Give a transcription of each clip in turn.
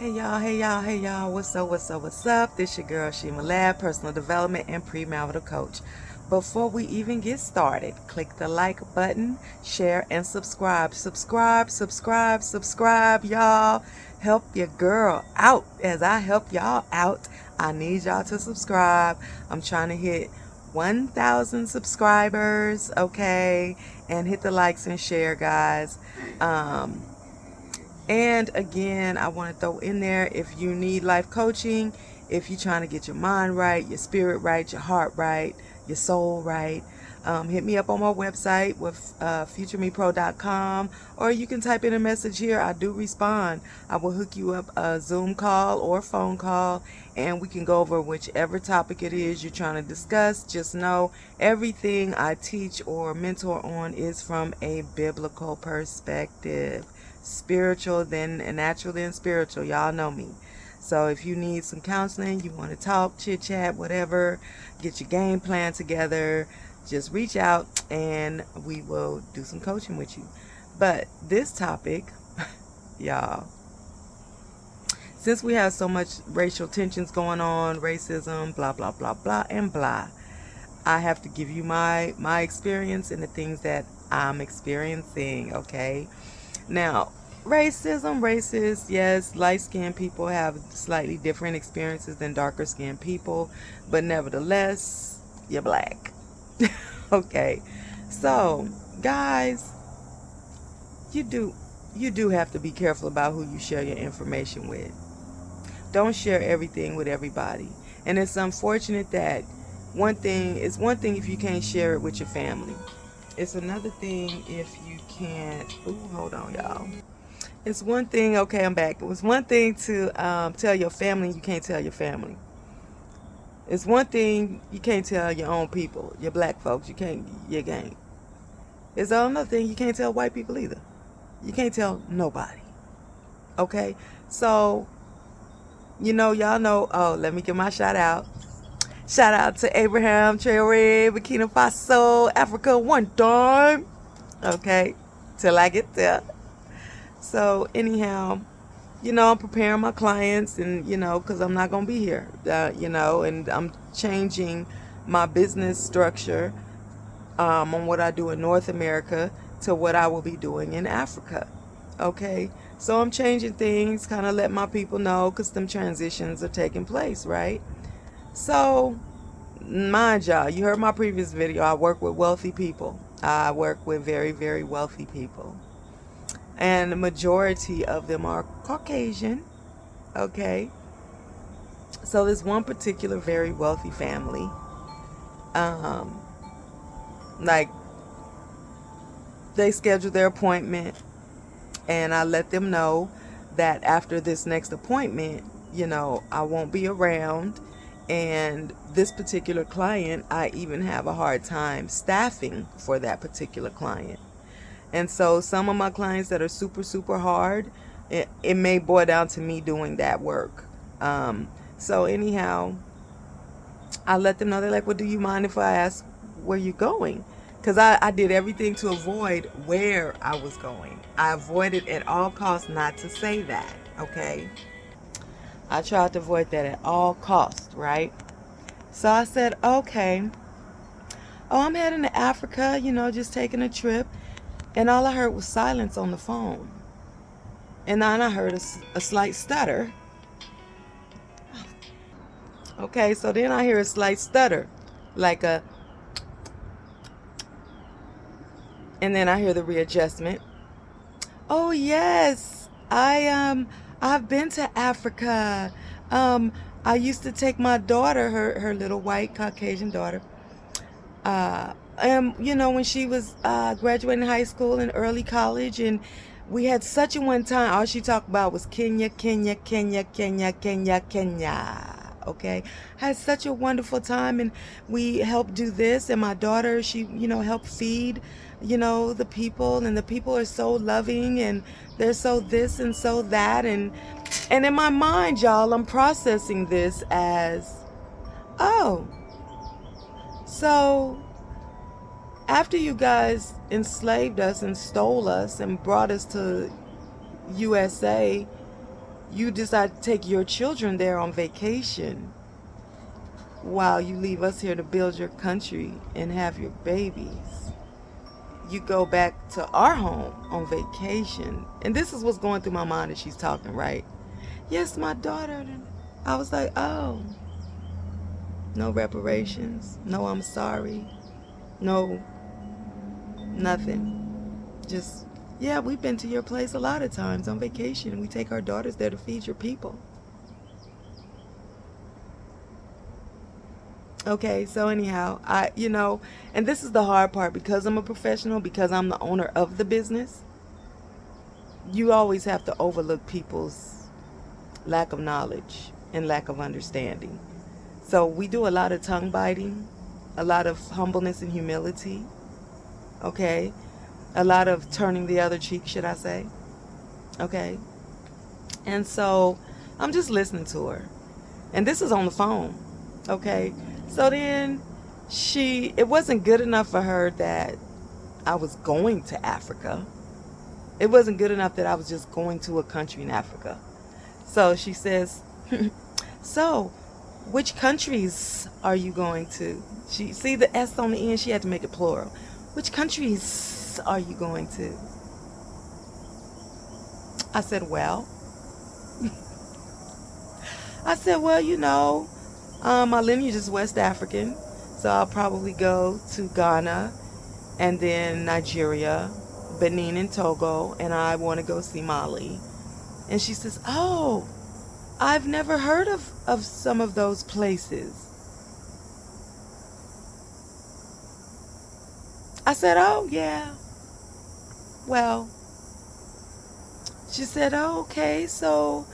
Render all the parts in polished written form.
Hey y'all, what's up? This your girl Shema Ladd, personal development and premarital coach. Before we even get started, click the like button, share, and subscribe. Subscribe, y'all. Help your girl out as I help y'all out. I need y'all to subscribe. I'm trying to hit 1,000 subscribers, okay? And hit the likes and share, guys. And again, I want to throw in there, if you need life coaching, if you're trying to get your mind right, your spirit right, your heart right, your soul right, hit me up on my website with futuremepro.com, or you can type in a message here. I do respond. I will hook you up a Zoom call or phone call, and we can go over whichever topic it is you're trying to discuss. Just know everything I teach or mentor on is from a biblical perspective. Spiritual, then natural, then spiritual. Y'all know me. So if you need some counseling, you want to talk, chit chat, whatever, get your game plan together, just reach out and we will do some coaching with you. But this topic, y'all, since we have so much racial tensions going on, racism, blah blah blah blah and blah, I have to give you my experience and the things that I'm experiencing. Okay. Now, racism, racist, yes, light-skinned people have slightly different experiences than darker-skinned people, but nevertheless, you're black. Okay, so, guys, you do have to be careful about who you share your information with. Don't share everything with everybody. And it's unfortunate that it's one thing if you can't share it with your family. It's another thing if you can't. Ooh, hold on, y'all. It's one thing. Okay, I'm back. It was one thing to tell your family. You can't tell your family. It's one thing you can't tell your own people, your black folks. You can't. You can't. It's another thing you can't tell white people either. You can't tell nobody. Okay, so y'all know. Oh, let me give my shout out. Shout out to Abraham Traore, Burkina Faso, Africa, one time. Okay, till I get there. So anyhow, I'm preparing my clients, and because I'm not gonna be here, and I'm changing my business structure on what I do in North America to what I will be doing in Africa. Okay, so I'm changing things, kind of let my people know, because them transitions are taking place, right? So, mind y'all, you heard my previous video. I work with wealthy people. I work with very, very wealthy people. And the majority of them are Caucasian. Okay. So there's one particular very wealthy family. Like, they schedule their appointment, and I let them know that after this next appointment, I won't be around. And this particular client, I even have a hard time staffing for that particular client. And so some of my clients that are super, super hard, it may boil down to me doing that work. So anyhow, I let them know. They're like, well, do you mind if I ask where you're going? Because I did everything to avoid where I was going. I avoided at all costs not to say that, okay? I tried to avoid that at all costs, right? So I said, okay. Oh, I'm heading to Africa, just taking a trip. And all I heard was silence on the phone. And then I heard a slight stutter. Okay, so then I hear a slight stutter. Like a... And then I hear the readjustment. Oh, yes. I've been to Africa. I used to take my daughter, her little white Caucasian daughter, when she was graduating high school and early college, and we had such a one time. All she talked about was Kenya, Kenya, Kenya, Kenya, Kenya, Kenya. Okay, had such a wonderful time, and we helped do this. And my daughter, she helped feed the people, and the people are so loving, and they're so this and so that, and in my mind, y'all, I'm processing this as, oh, so after you guys enslaved us and stole us and brought us to USA, You decide to take your children there on vacation while you leave us here to build your country and have your babies. You go back to our home on vacation. And this is what's going through my mind as she's talking, right? Yes, my daughter. I was like, oh, no reparations. No, I'm sorry. No, nothing. Just, yeah, we've been to your place a lot of times on vacation. We take our daughters there to feed your people. Okay, so anyhow, and this is the hard part, because I'm a professional, because I'm the owner of the business, you always have to overlook people's lack of knowledge and lack of understanding. So we do a lot of tongue biting, a lot of humbleness and humility, okay? A lot of turning the other cheek, should I say, okay? And so I'm just listening to her. And this is on the phone, okay? So then it wasn't good enough for her that I was going to Africa. It wasn't good enough that I was just going to a country in Africa. So she says, so which countries are you going to? See the S on the end, she had to make it plural. Which countries are you going to? I said, well, my lineage is West African, so I'll probably go to Ghana and then Nigeria, Benin and Togo, and I want to go see Mali. And she says, oh, I've never heard of some of those places. I said, oh, yeah. Well, she said, oh, okay, so,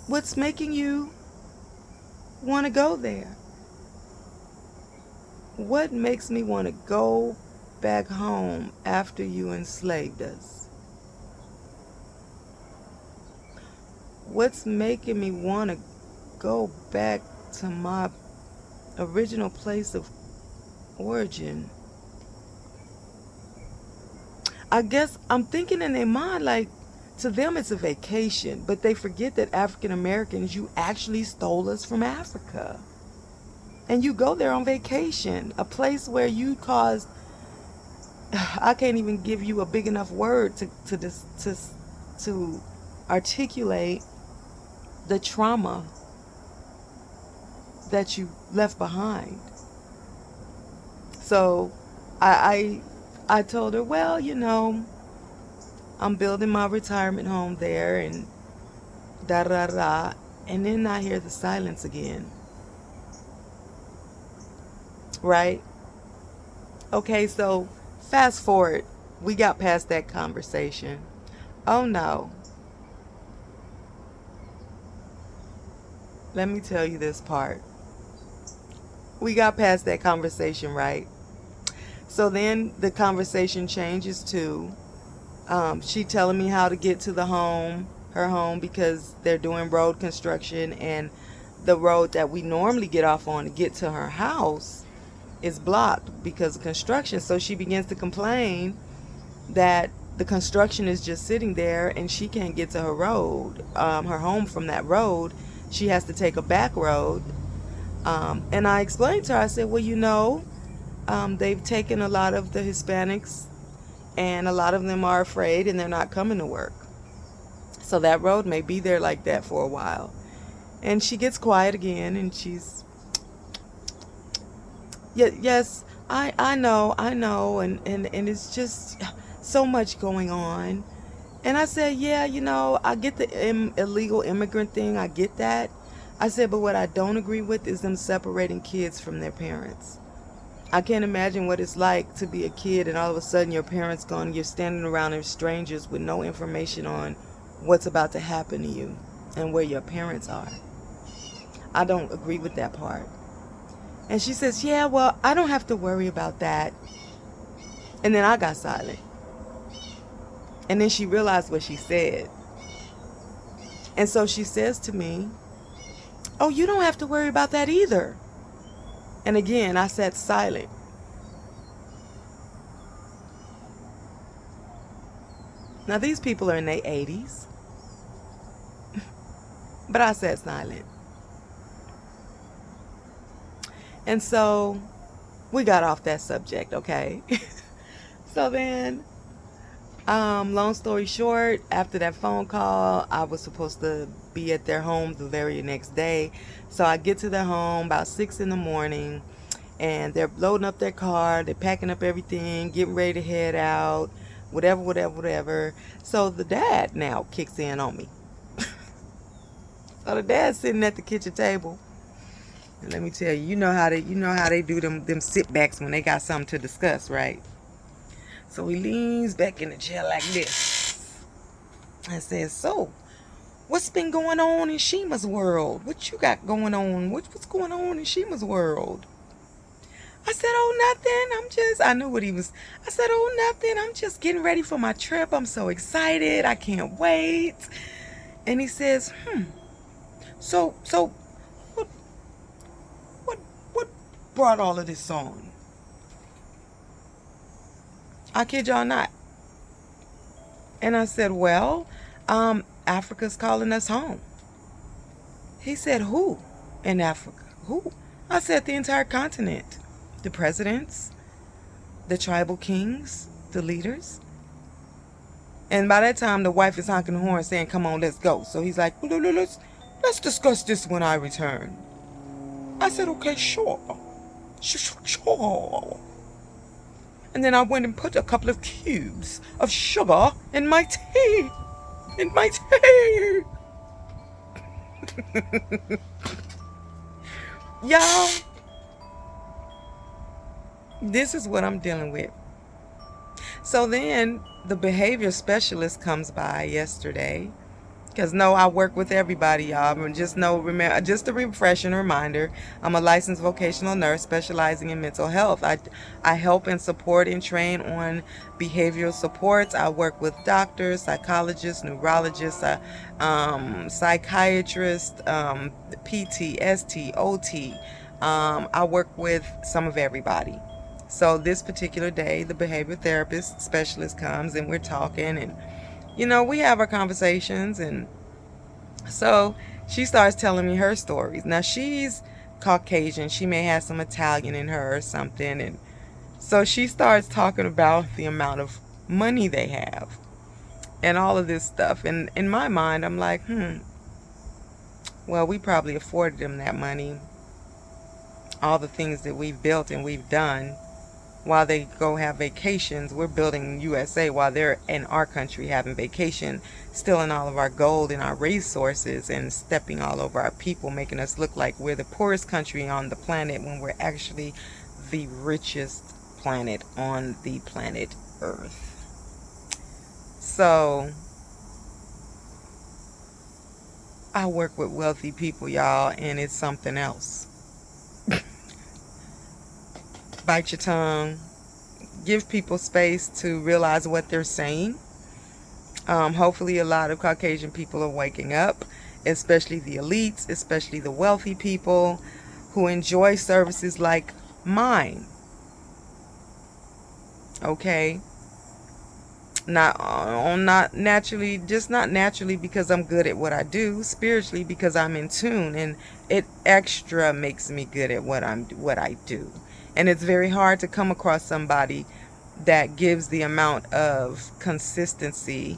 what's making you want to go there? What makes me want to go back home after you enslaved us? What's making me want to go back to my original place of origin? I guess I'm thinking in their mind, like, to them it's a vacation, but they forget that African Americans, you actually stole us from Africa. And you go there on vacation, a place where you caused, I can't even give you a big enough word to articulate the trauma that you left behind. So I told her, well, I'm building my retirement home there and da da da. And then I hear the silence again. Right? Okay, so fast forward. We got past that conversation. Oh no. Let me tell you this part. We got past that conversation, right? So then the conversation changes to she telling me how to get to her home, because they're doing road construction, and the road that we normally get off on to get to her house is blocked because of construction. So she begins to complain that the construction is just sitting there and she can't get to her road, her home from that road. She has to take a back road. And I explained to her, I said, well, they've taken a lot of the Hispanics, and a lot of them are afraid and they're not coming to work. So that road may be there like that for a while. And she gets quiet again, and she's, yes, I know, and it's just so much going on. And I said, yeah, I get the illegal immigrant thing, I get that. I said, but what I don't agree with is them separating kids from their parents. I can't imagine what it's like to be a kid and all of a sudden your parents gone, you're standing around as strangers with no information on what's about to happen to you and where your parents are. I don't agree with that part. And she says, yeah, well, I don't have to worry about that. And then I got silent. And then she realized what she said. And so she says to me, oh, you don't have to worry about that either. And again, I sat silent. Now, these people are in their 80s, but I sat silent. And so we got off that subject, okay? So then, long story short, after that phone call, I was supposed to be at their home the very next day. So I get to their home about 6 in the morning, and they're loading up their car, they're packing up everything, getting ready to head out, whatever. So the dad now kicks in on me. So the dad's sitting at the kitchen table. And let me tell you, you know how they do them sit backs when they got something to discuss, right? So he leans back in the chair like this and says, "So, what's been going on in Shema's world? What you got going on? What's going on in Shema's world?" I said, "Oh, nothing. I knew what he was. I said, "Oh, nothing. I'm just getting ready for my trip. I'm so excited. I can't wait." And he says, So, what brought all of this on?" I kid y'all not. And I said, "Well, Africa's calling us home." He said, "Who in Africa? Who?" I said, "The entire continent. The presidents, the tribal kings, the leaders." And by that time, the wife is honking the horn saying, "Come on, let's go." So he's like, "Well, let's discuss this when I return." I said, "Okay, sure. Sure." And then I went and put a couple of cubes of sugar in my tea. Y'all, this is what I'm dealing with. So then the behavior specialist comes by yesterday. Because no, I work with everybody, y'all. Remember, just a refresh and reminder, I'm a licensed vocational nurse specializing in mental health. I help and support and train on behavioral supports. I work with doctors, psychologists, neurologists, psychiatrists, PT, ST, OT. I work with some of everybody. So this particular day, the behavior therapist specialist comes and we're talking, and we have our conversations, and so she starts telling me her stories. Now, she's Caucasian. She may have some Italian in her or something. And so she starts talking about the amount of money they have and all of this stuff. And in my mind, I'm like, well, we probably afforded them that money. All the things that we've built and we've done. While they go have vacations, we're building USA while they're in our country having vacation, stealing all of our gold and our resources and stepping all over our people, making us look like we're the poorest country on the planet when we're actually the richest planet on the planet Earth. So I work with wealthy people, y'all, and it's something else. Bite your tongue. Give people space to realize what they're saying. Hopefully a lot of Caucasian people are waking up, especially the elites, especially the wealthy people who enjoy services like mine. Okay? Not naturally because I'm good at what I do, spiritually because I'm in tune, and it extra makes me good at what I do. And it's very hard to come across somebody that gives the amount of consistency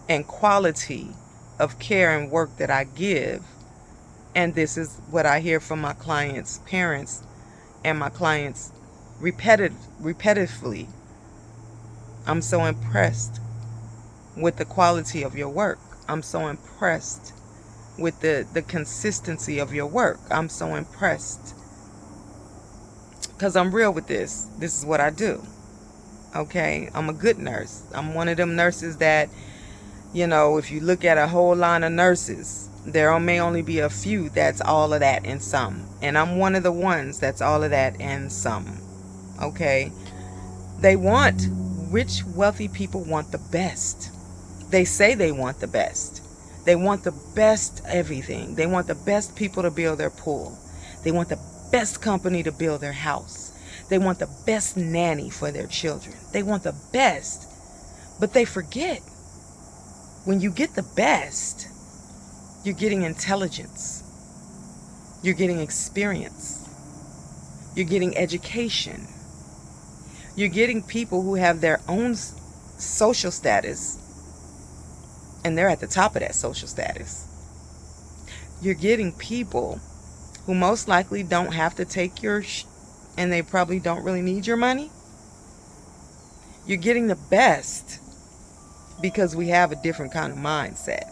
and quality of care and work that I give. And this is what I hear from my clients' parents and my clients repetitively. I'm so impressed with the quality of your work. I'm so impressed with the consistency of your work. I'm so impressed. Because I'm real with this. This is what I do. Okay? I'm a good nurse. I'm one of them nurses that, if you look at a whole line of nurses, there may only be a few that's all of that and some. And I'm one of the ones that's all of that and some. Okay? Rich, wealthy people want the best. They say they want the best. They want the best everything. They want the best people to build their pool. They want the best company to build their house. They want the best nanny for their children. They want the best. But they forget when you get the best, you're getting intelligence. You're getting experience. You're getting education. You're getting people who have their own social status, and they're at the top of that social status. You're getting people who most likely don't have to take your and they probably don't really need your money. You're getting the best because we have a different kind of mindset.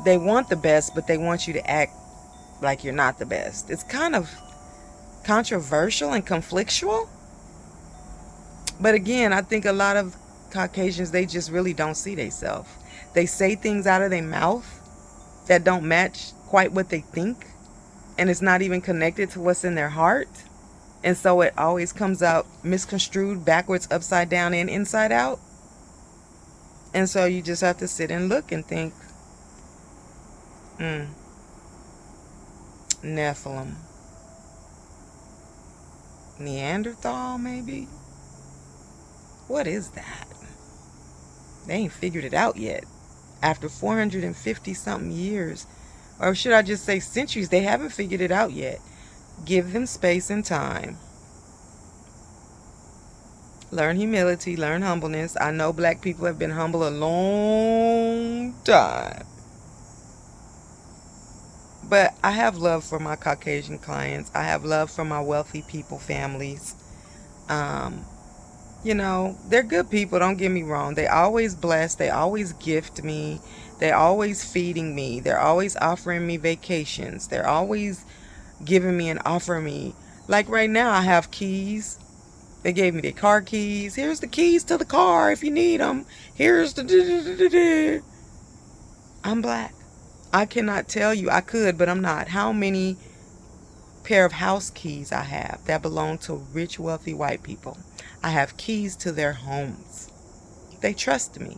They want the best, but they want you to act like you're not the best. It's kind of controversial and conflictual. But again, I think a lot of Caucasians, they just really don't see themselves. They say things out of their mouth that don't match quite what they think, and it's not even connected to what's in their heart. And so it always comes out misconstrued, backwards, upside down, and inside out. And so you just have to sit and look and think, Nephilim. Neanderthal, maybe? What is that? They ain't figured it out yet. After 450 something years, or should I just say centuries, they haven't figured it out yet. Give them space and time. Learn humility, learn humbleness. I know black people have been humble a long time. But I have love for my Caucasian clients. I have love for my wealthy people, families. You know, they're good people, don't get me wrong. They always bless. They always gift me. They're always feeding me. They're always offering me vacations. They're always giving me and offering me. Like right now, I have keys. They gave me their car keys. Here's the keys to the car if you need them. Here's the... I'm black. I cannot tell you. I could, but I'm not. How many pair of house keys I have that belong to rich, wealthy white people? I have keys to their homes. They trust me.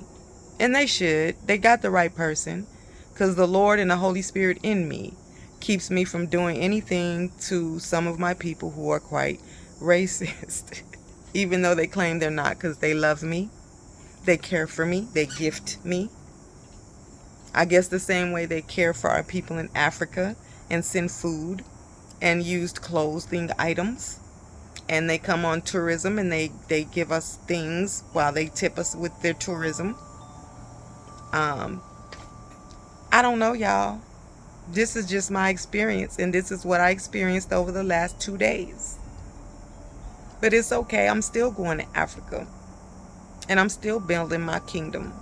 And they should. They got the right person. Because the Lord and the Holy Spirit in me keeps me from doing anything to some of my people who are quite racist. Even though they claim they're not, because they love me. They care for me. They gift me. I guess the same way they care for our people in Africa and send food and used clothing items. And they come on tourism and they give us things while they tip us with their tourism. I don't know, y'all. This is just my experience, and this is what I experienced over the last 2 days. But it's okay. I'm still going to Africa. And I'm still building my kingdom.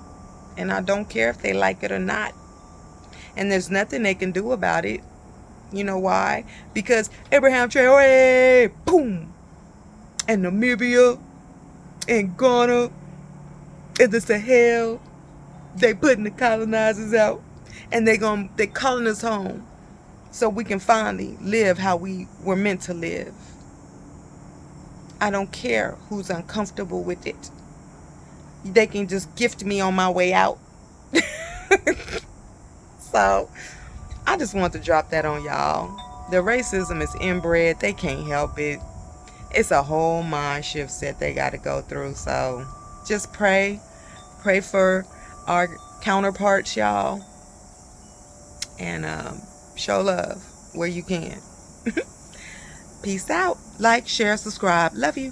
And I don't care if they like it or not. And there's nothing they can do about it. You know why? Because Abraham Traore, boom, and Namibia, and Ghana, and the Sahel, they putting the colonizers out. And they calling us home. So we can finally live how we were meant to live. I don't care who's uncomfortable with it. They can just gift me on my way out. So, I just want to drop that on y'all. The racism is inbred. They can't help it. It's a whole mind shift set they got to go through. So, just pray. Pray for our counterparts, y'all. And show love where you can. Peace out. Like, share, subscribe. Love you.